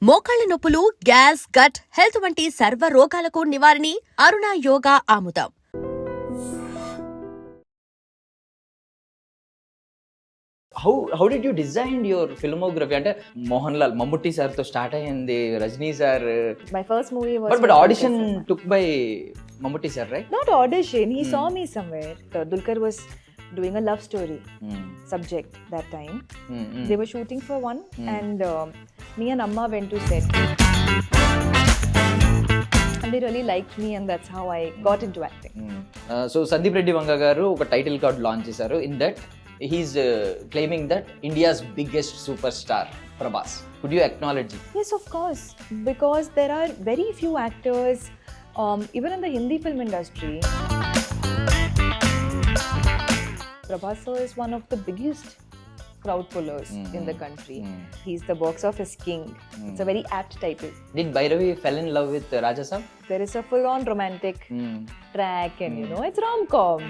మోకాళ్ల నొప్పులు, gas, gut health వంటి సర్వ రోగాలకు నివారణి అరుణ యోగా ఆముదం. How did you design your filmography? అంటే మోహన్ లాల్ మమ్ముట్టి సార్ తో స్టార్ట్ అయ్యింది, Rajini sir. My first movie was but audition took by Mammootty sir, right? Not audition, he saw me somewhere. Dulquer was doing a love story subject that time. They were shooting for one and me and Amma went to set. And they really liked me and that's how I got into acting. So Sandeep Reddy Vanga garu oka title card launch chesaru. In that he's claiming that India's biggest superstar Prabhas. Could you acknowledge it? Yes, of course, because there are very few actors even in the Hindi film industry. Prabhas sir is one of the biggest crowd pullers in the country. He's the box office king. It's a very apt title. Did Bhairavi fell in love with RajaSaab? There is a full-on romantic track and you know, it's rom-com.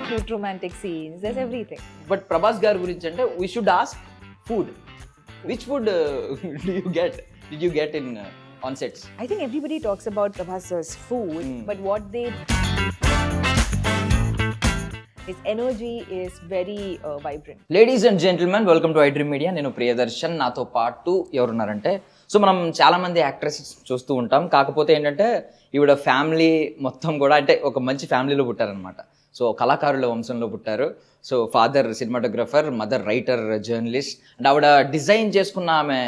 Cute romantic scenes, there's everything. But Prabhas garu gurinchi ante we should ask food. Which food did you get in on sets? I think everybody talks about Prabhas sir's food, but what they his energy is very vibrant. Ladies and gentlemen, welcome to iDream Media. నేను Darshan, నాతో పాటు ఎవరున్నారంటే, so మనం చాలా మంది actress చూస్తూ ఉంటాం. కాకపోతే ఏంటంటే ఈవిడ ఫ్యామిలీ మొత్తం కూడా అంటే ఒక మంచి ఫ్యామిలీలో పుట్టారనమాట. సో కళాకారుల వంశంలో పుట్టారు. So father cinematographer, mother writer, journalist. And ఆవిడ డిజైన్ చేసుకున్న ఆమె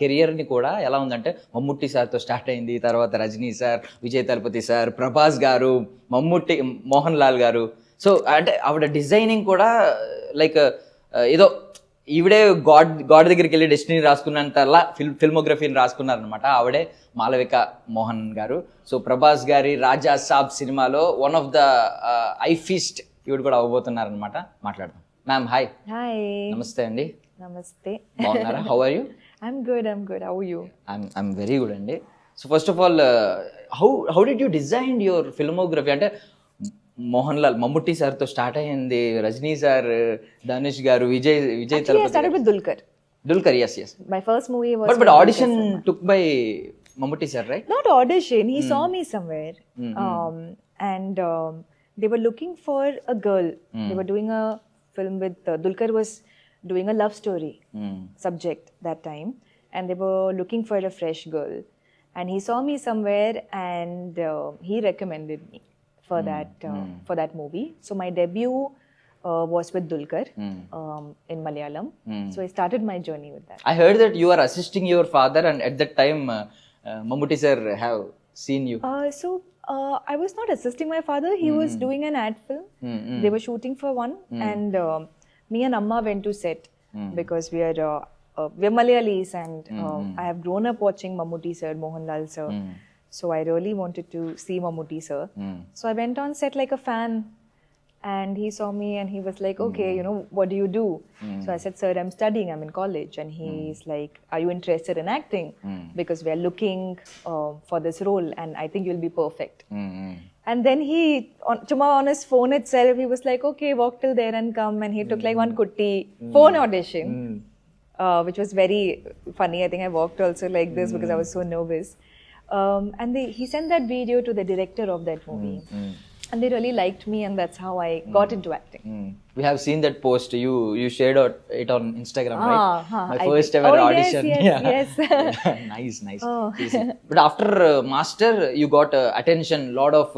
కెరియర్ని కూడా ఎలా ఉందంటే మమ్ముట్టి సార్తో స్టార్ట్ అయింది, తర్వాత రజనీ సార్, విజయ్ తలపతి సార్, ప్రభాస్ గారు, మమ్ముట్టి, మోహన్ లాల్ గారు. సో అంటే ఆవిడ డిజైనింగ్ కూడా లైక్ ఏదో ఈవిడే గాడ్ దగ్గరికి వెళ్ళి డెస్టినీ రాసుకున్నంతలా ఫిల్మోగ్రఫీని రాసుకున్నారనమాట. ఆవిడే మాలవిక మోహన్ గారు. సో ప్రభాస్ గారి రాజాసాబ్ సినిమాలో one of the eye feast ఈవిడ కూడా అవ్వబోతున్నారనమాట. మాట్లాడదాం. Ma'am hi. Hi. నమస్తే అండి. Namaste. బాగున్నారా? How are you? I'm good. How are you? I'm very good అండి. So first of all how did you design your filmography? అంటే మోహన్ లాల్ మమ్ముట్టి సార్ తో స్టార్ట్ అయ్యింది, రజనీ సార్, ధనుష్ గారు, Vijay Actually, I started with Dulquer. yes. My first movie was but audition took by Mammootty sir, right? Not audition, he saw me somewhere. And they were looking for a girl. They were doing a film with Dulquer was doing a love story subject that time and they were looking for a fresh girl and he saw me somewhere and he recommended me for that movie. So my debut was with Dulquer in Malayalam. So I started my journey with that. I heard that you are assisting your father and at that time Mammootty sir have seen you. I was not assisting my father. He was doing an ad film. They were shooting for one and me and Amma went to set because we're Malayalis and I have grown up watching Mammootty sir, Mohan Lal sir. So I really wanted to see Mammootty sir. So I went on set like a fan and he saw me and he was like, okay, you know, what do you do? So I said, sir, I'm studying, I'm in college. And he's like, are you interested in acting? Because we are looking for this role and I think you'll be perfect. And then he, on his phone itself, he was like, okay, walk till there and come. And he took like one kutti phone audition, which was very funny. I think I walked also like this because I was so nervous. And he sent that video to the director of that movie. And they really liked me and that's how I got into acting. We have seen that post. You shared it on Instagram, right? My first ever audition. Yes. Nice. But after Master, you got attention, lot of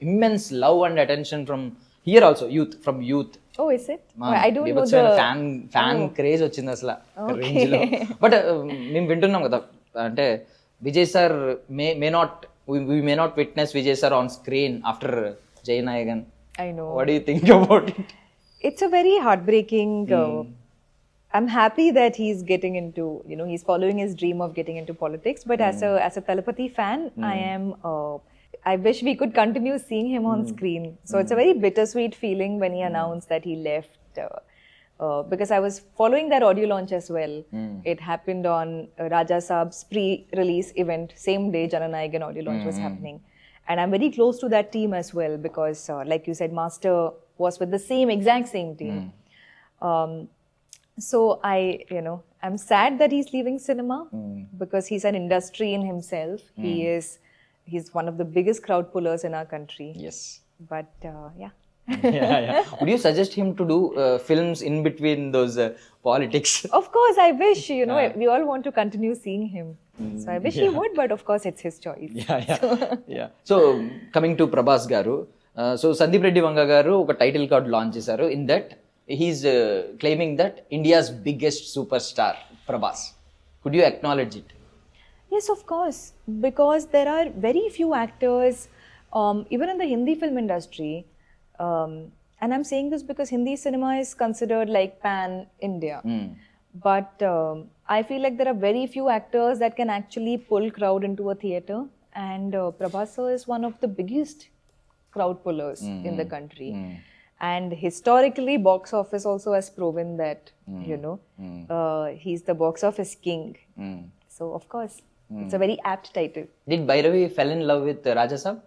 immense love and attention from here also, from youth. Oh, is it? I don't know the fan craze వచ్చింది అసలు range లో. But మేము వింటున్నాం కదా, అంటే Vijay sir we may not witness Vijay sir on screen after Jay Nayagan. I know. What do you think about it? It's a very heartbreaking. I'm happy that he's getting into, you know, he's following his dream of getting into politics. But as a Talapati fan, I wish we could continue seeing him on screen. So it's a very bittersweet feeling when he announced that he left. Because I was following that audio launch as well. It happened on RajaSaab's pre-release event, same day Jananayagan audio launch was happening. And I'm very close to that team as well because like you said, Master was with the exact same team. So I'm sad that he's leaving cinema because he's an industry in himself. He's one of the biggest crowd pullers in our country. Yes. But yeah. Yeah. Would you suggest him to do films in between those politics? Of course, I wish, we all want to continue seeing him. So I wish he would, but of course it's his choice. Yeah. So coming to Prabhas garu, so Sandeep Reddy Vanga garu oka title card launch chesaru. In that he's claiming that India's biggest superstar Prabhas. Could you acknowledge it? Yes, of course, because there are very few actors, even in the Hindi film industry, and I'm saying this because Hindi cinema is considered like pan-India. But I feel like there are very few actors that can actually pull crowd into a theatre, and Prabhas sir is one of the biggest crowd pullers in the country. And historically, box office also has proven that, he's the box office king. So, of course, it's a very apt title. Did Bhairavi fell in love with RajaSaab?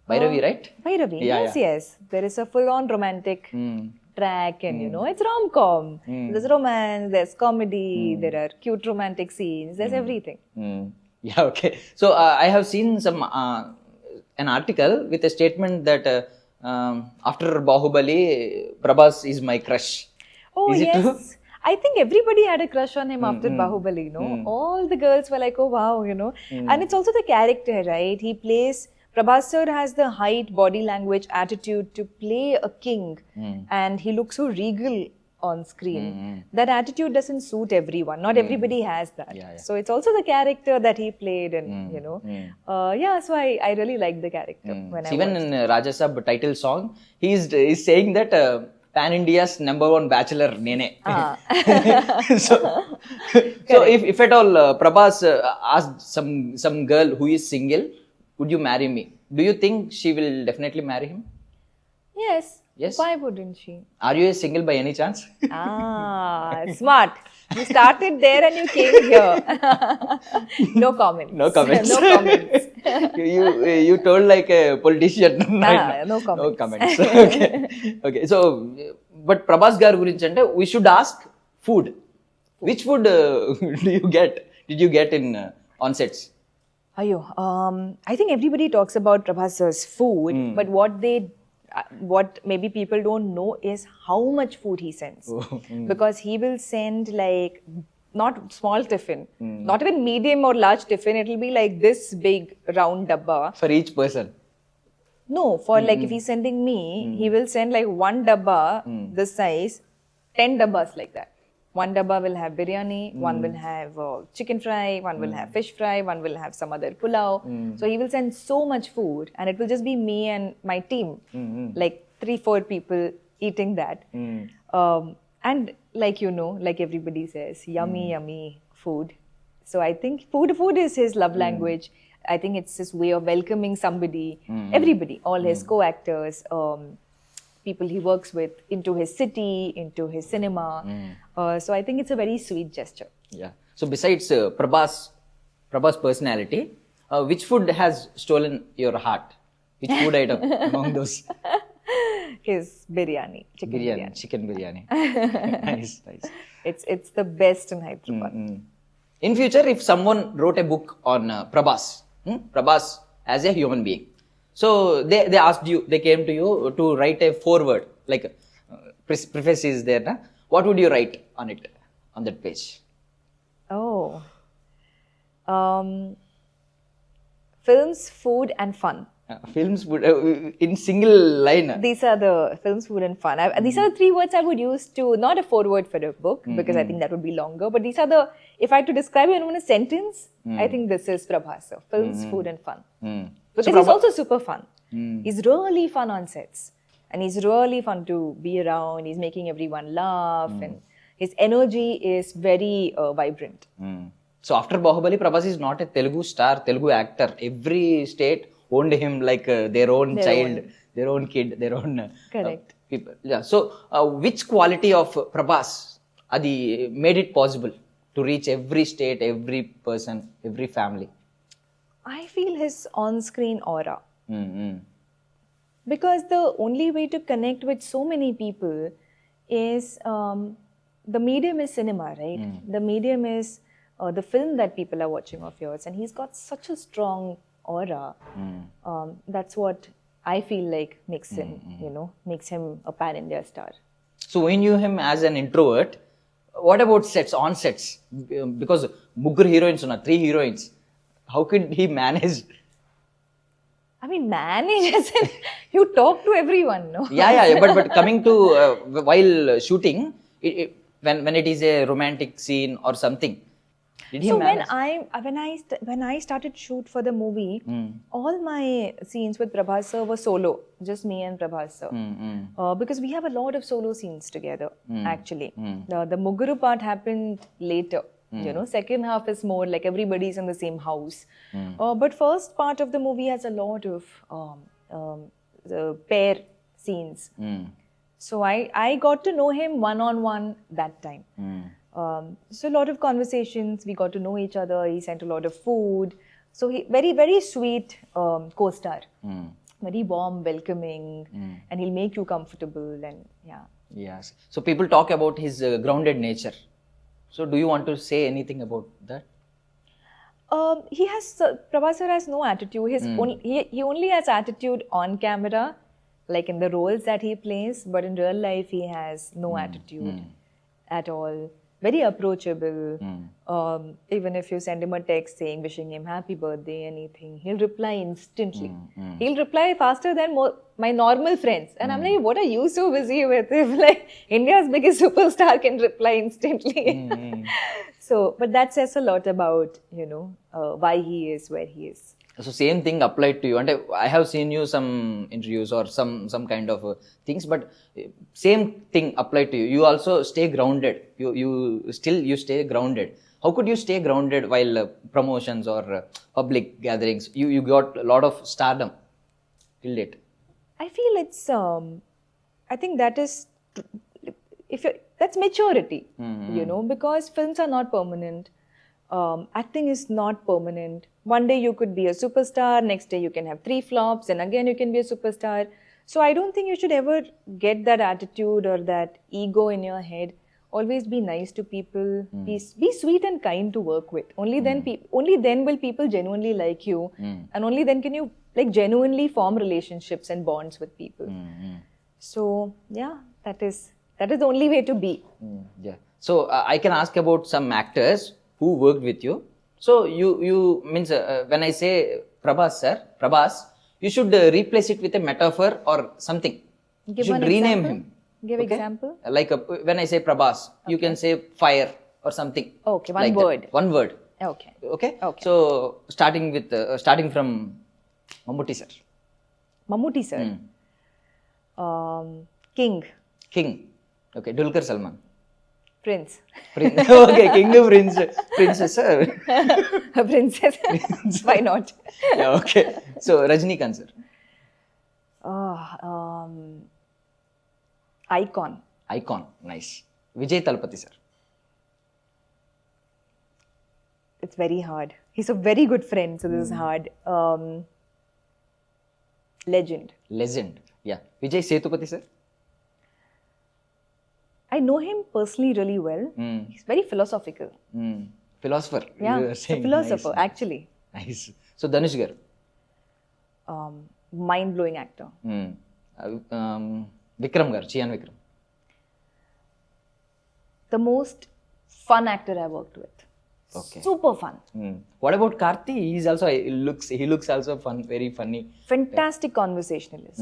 Bhairavi, right? Bhairavi, Yeah. yes. There is a full-on romantic track, and it's rom-com. There's romance, there's comedy, there are cute romantic scenes, there's everything. Yeah, okay. So I have seen an article with a statement that after Bahubali, Prabhas is my crush. Oh, is it yes. true? I think everybody had a crush on him after Bahubali, All the girls were like, oh wow, And it's also the character, right? Prabhas sir has the height, body language, attitude to play a king, and he looks so regal on screen. That attitude doesn't suit everyone. Not everybody has that. Yeah. So it's also the character that he played, and so I really liked the character when I Even watched. in RajaSaab title song, he's saying that Pan India's #1 bachelor nene. So if at all Prabhas asked some girl who is single, would you marry me? Do you think she will definitely marry him? Yes. Yes. Why wouldn't she? Are you a single by any chance? Smart. You started there and you came here. No comments. No comments. No comments. you told like a politician. Right now. No comments. No comments. Okay. So, but Prabhas garu gurinchi ante we should ask food. Which food did you get in on sets? I think everybody talks about Prabhas sir's food, but what maybe people don't know is how much food he sends. Because he will send like not small tiffin, not even medium or large tiffin. It will be like this big round dabba. For each person. No, for like if he's sending me, he will send like one dabba this size, 10 dabbas like that. One dabba will have biryani, one will have chicken fry, one will have fish fry, one will have some other pulao. So he will send so much food, and it will just be me and my team, like 3-4 people eating that. And like like everybody says, yummy food. So I think food is his love language. I think it's his way of welcoming somebody, everybody, all his co-actors, people he works with, into his city, into his cinema. So I think it's a very sweet gesture. Yeah. So besides Prabhas' personality, which food has stolen your heart? Which food item among those? His biryani, Chicken biryani. Nice. It's the best in Hyderabad. In future, if someone wrote a book on Prabhas as a human being, so they asked you, they came to you to write a foreword, like preface is there, na? What would you write on it, on that page? Films, food and fun. Films would in single line. These are the films, food and fun. These are the 3 words I would use to, not a foreword for a book, because I think that would be longer, but these are if I had to describe it in a sentence, I think this is Prabhas sir. Films, food and fun. Because he's also super fun. He's really fun on sets. And he's really fun to be around. He's making everyone laugh. And his energy is very vibrant. So after Bahubali, Prabhas is not a Telugu star, Telugu actor. Every state owned him like their own child, their own kid, their own people. Yeah. So which quality of Prabhas adi made it possible to reach every state, every person, every family? I feel his on-screen aura. Because the only way to connect with so many people is the medium is cinema, right? The medium is the film that people are watching of yours, and he's got such a strong aura. That's what I feel like makes him, makes him a pan-India star. So we knew him as an introvert. What about sets, on sets? Because mugguru heroines unna, 3 heroines. How could he manage? I mean, manage as in you talk to everyone, no? Yeah. But coming to while shooting, when it is a romantic scene or something, did he So manage? when I started shoot for the movie, all my scenes with Prabhas sir were solo, just me and Prabhas sir, because we have a lot of solo scenes together. Actually, the Mugguru part happened later. Second half is more like everybody's in the same house. But first part of the movie has a lot of the pair scenes. So I got to know him one-on-one that time. So a lot of conversations, we got to know each other. He sent a lot of food. So he very, very sweet co-star. Very warm, welcoming, and he'll make you comfortable. And yeah. Yes. So people talk about his grounded nature. So do you want to say anything about that? Prabhas sir has no attitude. He only has attitude on camera, like in the roles that he plays, but in real life he has no attitude at all. Very approachable. Even if you send him a text saying, wishing him happy birthday, anything, he'll reply instantly. He'll reply faster than my normal friends. And I'm like, what are you so busy with? If like India's biggest superstar can reply instantly. So, but that says a lot about, why he is where he is. So same thing applied to you. And I have seen you some interviews or some kind of things, but same thing applied to you. You also stay grounded. You stay grounded. How could you stay grounded while promotions or public gatherings? You got a lot of stardom till date. I feel it's I think that is that's maturity. Because films are not permanent. Acting is not permanent. One day you could be a superstar, next day you can have 3 flops, and again you can be a superstar. So I don't think you should ever get that attitude or that ego in your head. Always be nice to people. Be sweet and kind to work with. Only then will people genuinely like you, and only then can you like genuinely form relationships and bonds with people. So yeah, that is the only way to be. Yeah. So I can ask about some actors who worked with you. So you means when I say Prabhas, you should replace it with a metaphor or something. You should rename him. Give example. Like when I say Prabhas, you can say fire or something. Okay, one word. One word. Okay. So starting from Mammootty sir. Mammootty sir. King. Okay. Dulquer Salman. Prince. Okay, King of Princess, sir. Princess. Why not? Yeah, okay. So, Rajinikanth, sir. Icon. Nice. Vijay Talpati, sir. It's very hard. He's a very good friend, so this is hard. Legend. Yeah. Vijay Sethupathi, sir. I know him personally really well. He's very philosophical. Philosopher. Yeah, You are saying. a philosopher, Nice. actually. Nice. So, Dhanush gar. Mind-blowing actor. Vikram gar, Chiyan Vikram. The most fun actor I worked with. Okay. Super fun. What about Karthi? He looks also fun, very funny. Fantastic conversationalist.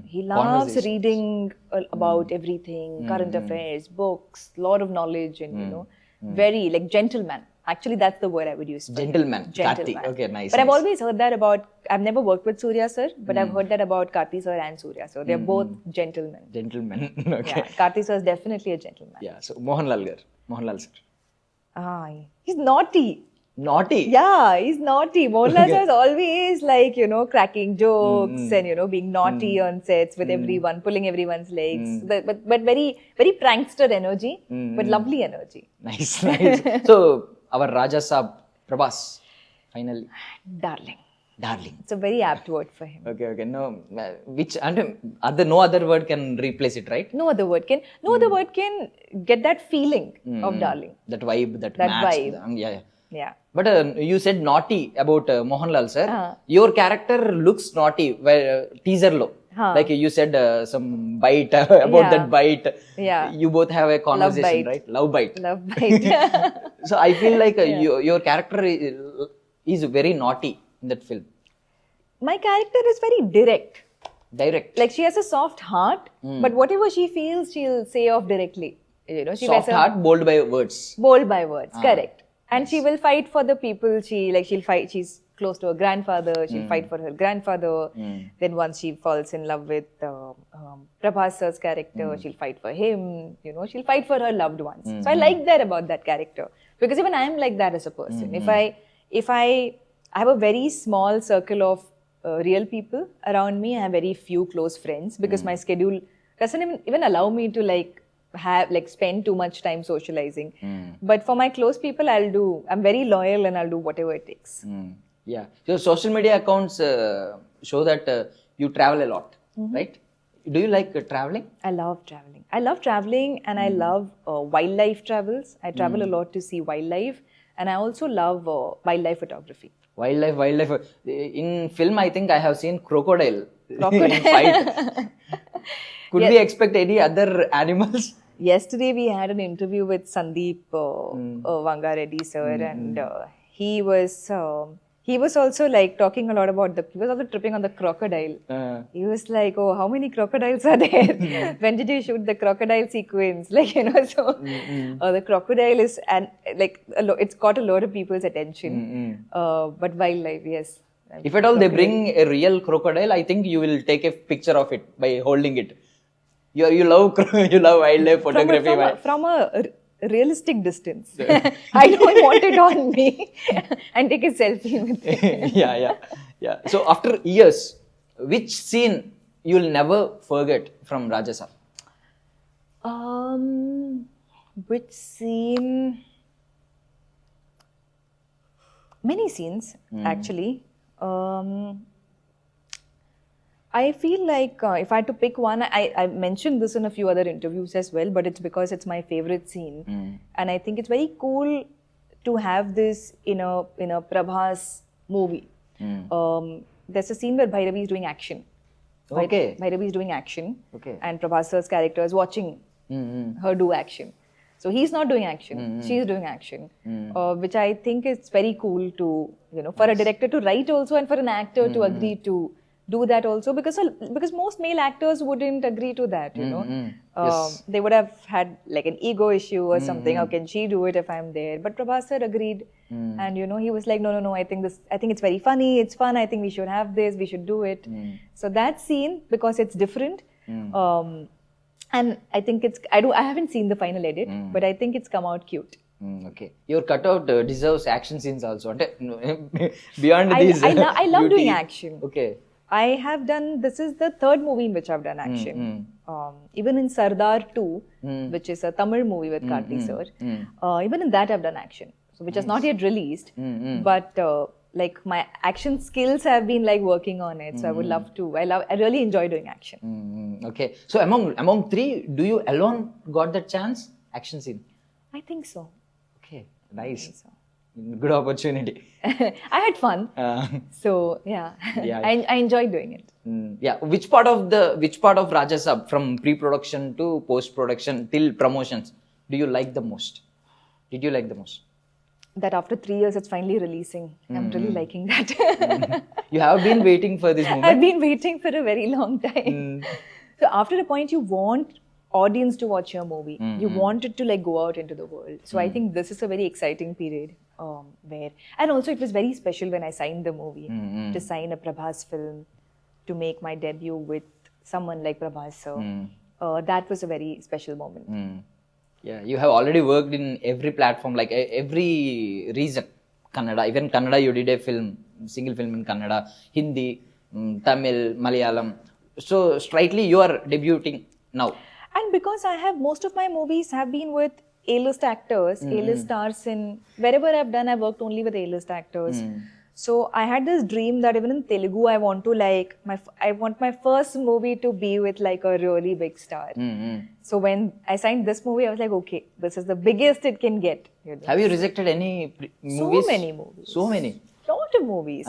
He loves Conversation. reading about everything, current affairs, books, lot of knowledge, and very like gentleman. Actually, that's the word I would use. Gentleman. Karthi. Okay, nice. But I've always heard that about. I've never worked with Surya sir, but I've heard that about Karthi sir and Surya sir. They're both gentlemen. Okay. Yeah, Karthi sir is definitely a gentleman. Yeah. So Mohanlal sir. He's naughty. Naughty. Yeah, he's naughty. Mohanlal sir is always like, cracking jokes and, being naughty on sets with everyone, pulling everyone's legs. But very, very prankster energy, but lovely energy. Nice. So, our RajaSaab, Prabhas, finally. Darling. Darling. It's a very apt word for him. Okay. No, which and no other word can replace it, right? No other word can get that feeling of darling. That vibe, that match. Vibe. Yeah. Yeah. But you said naughty about Mohanlal sir. Your character looks naughty. Teaser lo. Like you said some bite about that bite. Yeah. You both have a conversation, right? Love bite. So I feel like your character is very naughty in that film. My character is very direct. Like she has a soft heart, but whatever she feels, she'll say off directly. You know, soft heart, bold by words. Correct. And she will fight for the people. She'll fight. She's close to her grandfather. She'll fight for her grandfather. Then once she falls in love with Prabhas sir's character, she'll fight for him. You know, she'll fight for her loved ones. So I like that about that character, because even I am like that as a person. If I have a very small circle of real people around me, I have very few close friends, because my schedule doesn't even allow me to spend too much time socializing. But for my close people, I'm very loyal and I'll do whatever it takes. Yeah. Your social media accounts show that you travel a lot, right? Do you like traveling? I love traveling and I love wildlife travels. I travel a lot to see wildlife, and I also love wildlife photography. Wildlife. In film, I think I have seen crocodile. In fight. Could we expect any other animals? Yesterday we had an interview with Sandeep Vangareddy sir, and he was also like talking a lot about he was also tripping on the crocodile. He was like, oh, how many crocodiles are there? When did you shoot the crocodile sequence? Like, you know, so the crocodile is, and like it's got a lot of people's attention. But wildlife, yes. If at all they bring a real crocodile, I think you will take a picture of it by holding it. You love wildlife photography. From a realistic distance. I don't want it on me and take a selfie with it. Yeah. So after years, which scene you'll never forget from RajaSaab? Which scene? Many scenes, actually. I feel like if I had to pick one, I mentioned this in a few other interviews as well, but it's because it's my favorite scene. And I think it's very cool to have this in a Prabhas movie. There's a scene where Bhairavi is doing action. Okay. Bhairavi is doing action. Okay. And Prabhas sir's character is watching her do action. So he's not doing action, she's doing action, which I think is very cool to, you know, for a director to write also, and for an actor to agree to do that also, because most male actors wouldn't agree to that, you know. They would have had like an ego issue or something. How can she do it if I'm there? But Prabhas sir agreed, and you know, he was like, no, I think it's very funny, it's fun, I think we should have this, we should do it. So that scene, because it's different, and I think I haven't seen the final edit, but I think it's come out cute. Okay. Your cutout deserves action scenes also. Beyond these, I love doing action. Okay. I have done, this is the third movie in which I've done action. Even in Sardar 2, which is a Tamil movie with Karthi sir, even in that I've done action. So which is not yet released, but like my action skills have been like working on it. So I would love to, I really enjoy doing action. Okay. So among three, do you alone got that chance? Action scene? I think so. Okay. Nice. Good opportunity. I had fun. So yeah. I enjoyed doing it. Yeah. Which part of RajaSaab, from pre-production to post-production till promotions, do you like the most? Did you like the most? That after 3 years it's finally releasing. I'm really liking that. You have been waiting for this moment? I've been waiting for a very long time. So after a point, you want audience to watch your movie. You want it to like go out into the world. So I think this is a very exciting period and also it was very special when I signed the movie, to sign a Prabhas film, to make my debut with someone like Prabhas sir. That was a very special moment. Yeah, you have already worked in every platform, like every region. Kannada, even Kannada you did a single film in Kannada, Hindi, Tamil, Malayalam. So straightly you are debuting now. And because most of my movies have been with A-list actors, A-list stars, in wherever I've done, I've worked only with A-list actors. So I had this dream that even in Telugu, I want to like I want my first movie to be with like a really big star. So when I signed this movie, I was like, okay, this is the biggest it can get. You know? Have you rejected any movies? So many movies. So many. Lot of movies.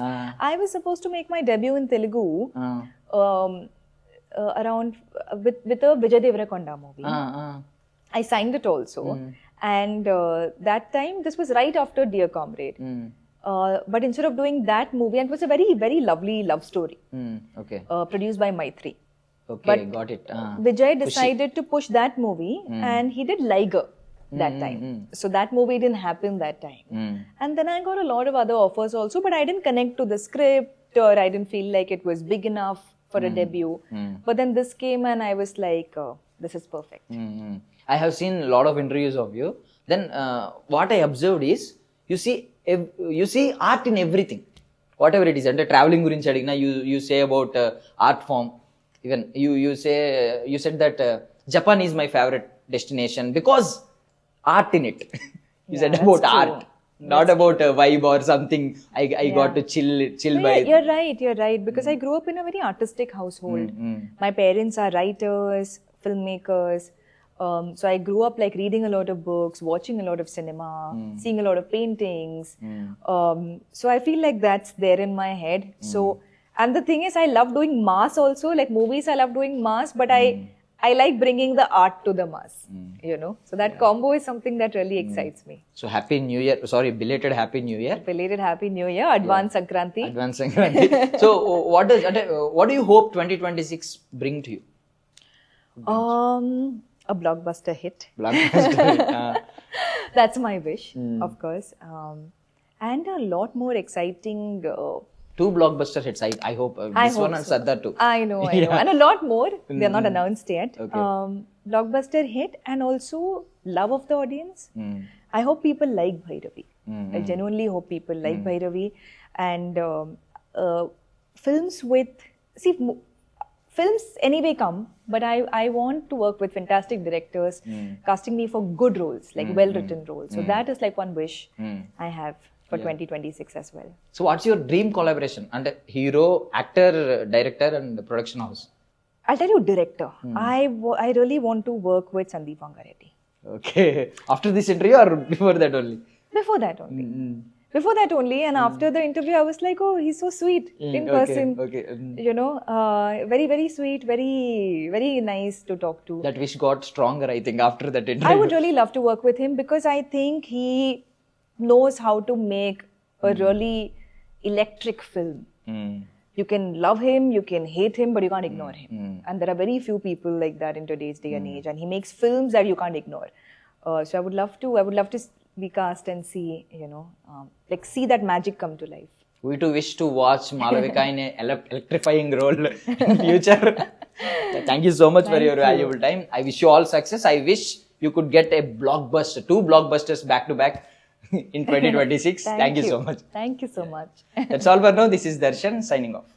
I was supposed to make my debut in Telugu around with a Vijay Deverakonda movie. I signed it also, and that time this was right after Dear Comrade. But instead of doing that movie, and it was a very, very lovely love story, Okay. produced by Maitri. Okay, But got it. Vijay decided to push that movie, and he did Liger that time. So that movie didn't happen that time. And then I got a lot of other offers also, but I didn't connect to the script, or I didn't feel like it was big enough for a debut. But then this came, and I was like, this is perfect. I have seen a lot of interviews of you. Then what I observed is you see art in everything, whatever it is. And traveling gurinchi adigina, you say about art form. Even you said that Japan is my favorite destination because art in it. You said about that's art, true. not about a vibe or something. I got to chill No, by. you're right. Because I grew up in a very artistic household. My parents are writers, filmmakers. So I grew up like reading a lot of books, watching a lot of cinema, seeing a lot of paintings. So I feel like that's there in my head. So, and the thing is, I love doing mass also, like movies. I love doing mass, but I like bringing the art to the mass. You know, so that combo is something that really excites me. So happy New Year! Sorry, belated Happy New Year. Belated Happy New Year, Advance Sankranti. Advance Sankranti. So what do you hope 2026 bring to you? A blockbuster hit. Blockbuster. That's my wish, of course. And a lot more exciting. 2 blockbuster hits. I hope. This hope one and so. Sardar too. I know. And a lot more. They're not announced yet. Okay. Blockbuster hit, and also love of the audience. I hope people like Bhairavi. I genuinely hope people like Bhairavi. And films with... See, films anyway come, but I want to work with fantastic directors, casting me for good roles, like well-written roles. So that is like one wish I have for 2026 as well. So what's your dream collaboration? And hero, actor, director, and production house? I'll tell you, director. I really want to work with Sandeep Vangareddy. Okay. After this interview or before that only? Before that only. Before that only, and after the interview, I was like, oh, he's so sweet in person. Okay. You know, very, very sweet, very, very nice to talk to. That wish got stronger, I think, after that interview. I would really love to work with him because I think he knows how to make a really electric film. You can love him, you can hate him, but you can't ignore him. And there are very few people like that in today's day and age. And he makes films that you can't ignore. So I would love to be cast and see, you know, like see that magic come to life. We too wish to watch Malavika in an electrifying role in future. Thank you so much for your valuable time. I wish you all success. I wish you could get a blockbuster, 2 blockbusters back to back in 2026. Thank you so much. Thank you so much. That's all for now. This is Darshan signing off.